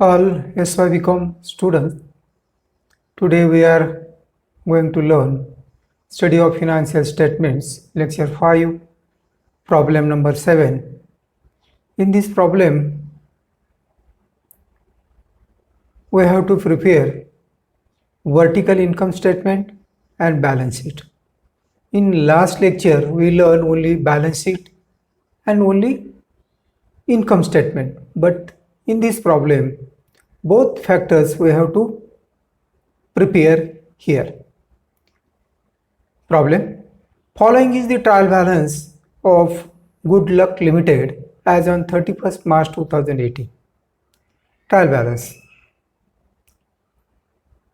All SYBCom students, today we are going to learn Study of Financial Statements, Lecture 5, Problem number 7. In this problem, we have to prepare vertical income statement and balance sheet. In last lecture, we learned only balance sheet and only income statement. But in this problem, both factors we have to prepare here. Problem. Following is the trial balance of Good Luck Limited as on 31st March 2018. Trial balance.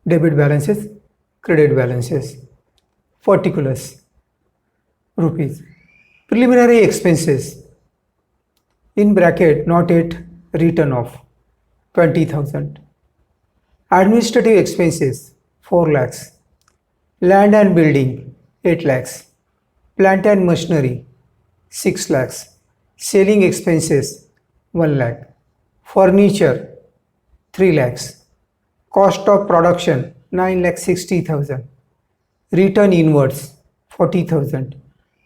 Debit balances, credit balances. Particulars. Rupees. Preliminary expenses. In bracket not yet written off. 20,000. Administrative expenses 4 lakhs. Land and building 8 lakhs. Plant and machinery 6 lakhs. Selling expenses 1 lakh. Furniture 3 lakhs. Cost of production 9,60,000. Return inwards 40,000.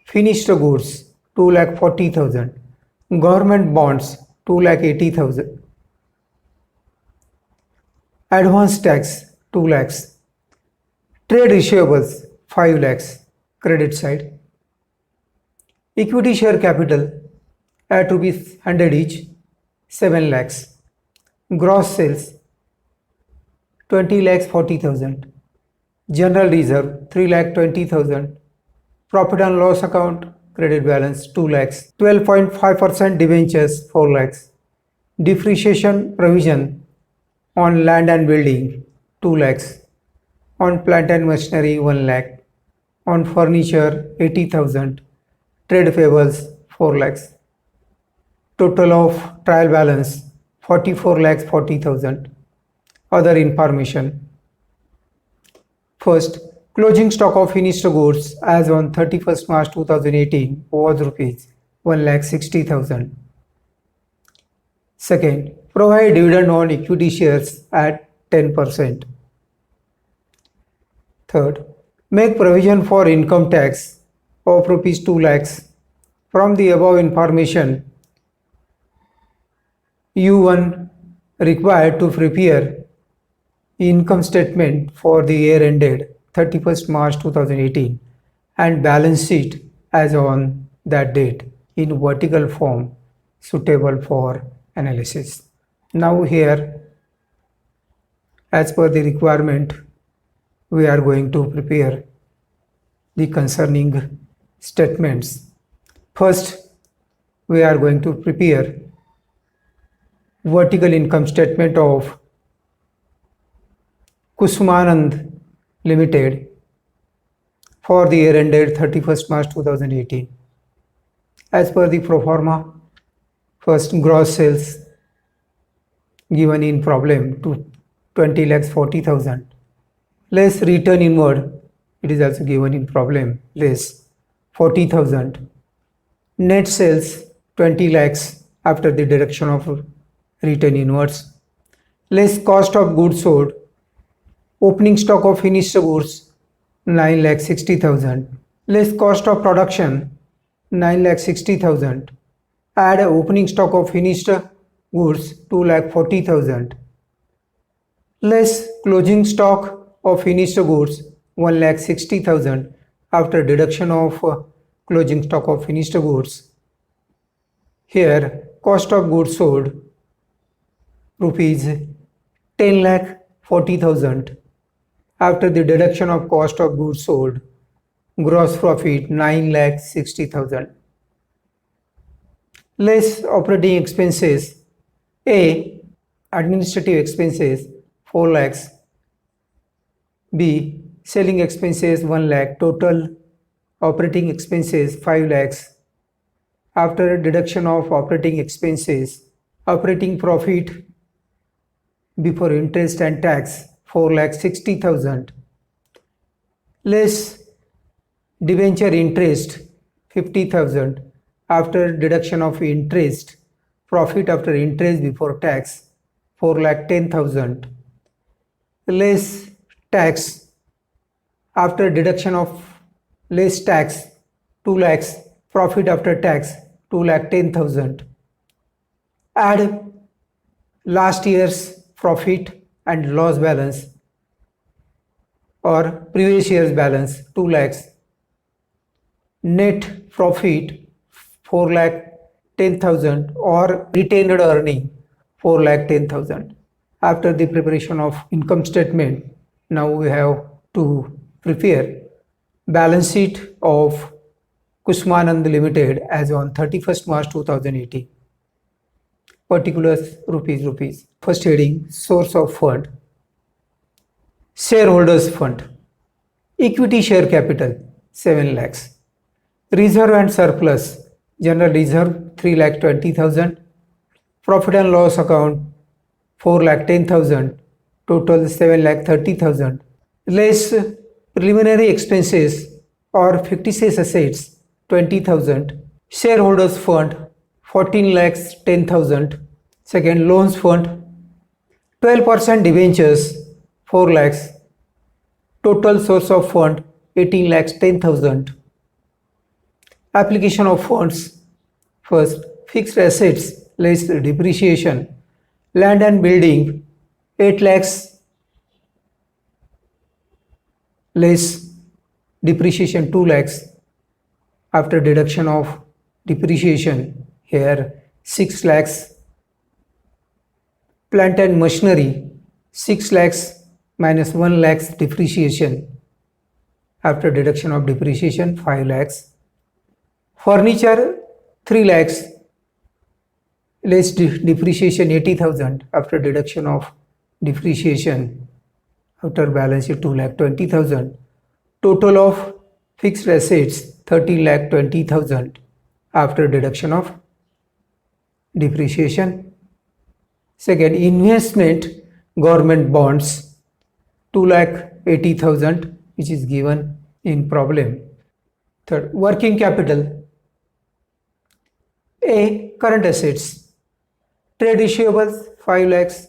Finished goods 2,40,000. Government bonds 2,80,000. Advance tax 2 lakhs. Trade receivables 5 lakhs. Credit side. Equity share capital at rupees 100 each 7 lakhs. Gross sales 20 lakhs 40,000. General reserve 3 lakh 20,000. Profit and loss account credit balance 2 lakhs. 12.5% debentures 4 lakhs. Depreciation provision on land and building 2 lakhs. On plant and machinery 1 lakh. On furniture 80,000. Trade payables 4 lakhs. Total of trial balance 44 lakhs 40,000. Other information. First, closing stock of finished goods as on 31st March 2018 was rupees 1,60,000. Second, provide dividend on equity shares at 10%. Third, make provision for income tax of rupees 2 lakhs. From the above information, U1 required to prepare income statement for the year ended 31st March 2018 and balance sheet as on that date in vertical form suitable for analysis. Now here, as per the requirement, we are going to prepare the concerning statements. First, we are going to prepare vertical income statement of Kusumanand Limited for the year ended 31st March 2018. As per the pro forma, first gross sales given in problem to 20 lakhs 40,000. Less return inward, it is also given in problem, less 40,000. Net sales 20 lakhs after the deduction of return inwards. Less cost of goods sold. Opening stock of finished goods 9,60,000. Less cost of production 9,60,000. Add opening stock of finished goods 2,40,000. Less closing stock of finished goods 1,60,000 after deduction of closing stock of finished goods. Here cost of goods sold rupees 10,40,000 after the deduction of cost of goods sold. Gross profit 9,60,000. Less operating expenses. A. Administrative expenses 4 lakhs. B. Selling expenses 1 lakh. Total operating expenses 5 lakhs. After deduction of operating expenses, operating profit before interest and tax 4,60,000. Less debenture interest 50,000 after deduction of interest, profit after interest before tax 4,10,000 less tax after deduction of less tax 2 lakhs, profit after tax 2,10,000. Add last year's profit and loss balance or previous year's balance 2 lakhs. Net profit 4,10,000 or retained earning 4,10,000. After the preparation of income statement, now we have to prepare balance sheet of Kushmanand Limited as on 31st March 2018. Particulars rupees. First heading, source of fund. Shareholders fund. Equity share capital 7 lakhs. Reserve and surplus. General reserve 3,20,000. Profit and loss account 4,10,000. Total 7,30,000. Less preliminary expenses or fictitious assets 20,000. Shareholders fund 14,10,000. Second, loans fund 12% debentures 4 lakhs. Total source of fund 18,10,000. Application of funds. First, fixed assets less depreciation. Land and building 8 lakhs less depreciation 2 lakhs. After deduction of depreciation, here 6 lakhs. Plant and machinery 6 lakhs minus 1 lakhs depreciation. After deduction of depreciation 5 lakhs. Furniture 3 lakhs less depreciation 80,000. After deduction of depreciation, after balance sheet 2,20,000. Total of fixed assets 13,20,000 after deduction of depreciation. Second, investment government bonds 2,80,000 which is given in problem. Third, working capital. A, current assets. Trade receivables 5 lakhs.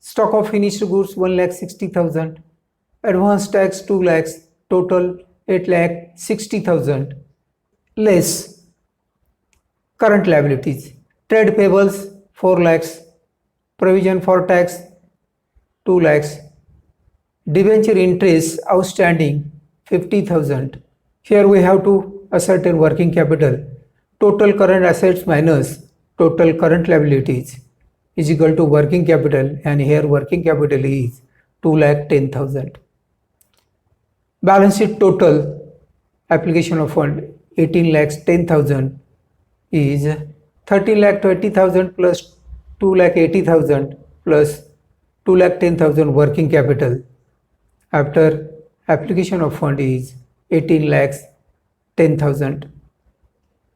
Stock of finished goods 1,60,000. Advance tax 2 lakhs. Total 8,60,000. Less current liabilities. Trade payables 4 lakhs. Provision for tax 2 lakhs. Debenture interest outstanding 50,000. Here we have to ascertain working capital. Total current assets minus total current liabilities is equal to working capital, and here working capital is 2,10,000. Balance sheet total application of fund 18,10,000 is 13,20,000 plus 2,80,000 plus 2,10,000 working capital. After application of fund is 18,10,000.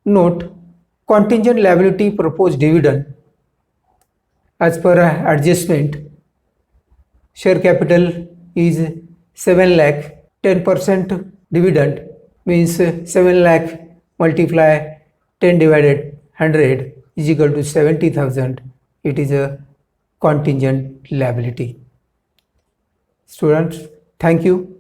Note, contingent liability proposed dividend as per adjustment. Share capital is 7 lakh. 10% dividend means 7 lakh multiply 10 divided 100 is equal to 70,000. It is a contingent liability. Students, thank you.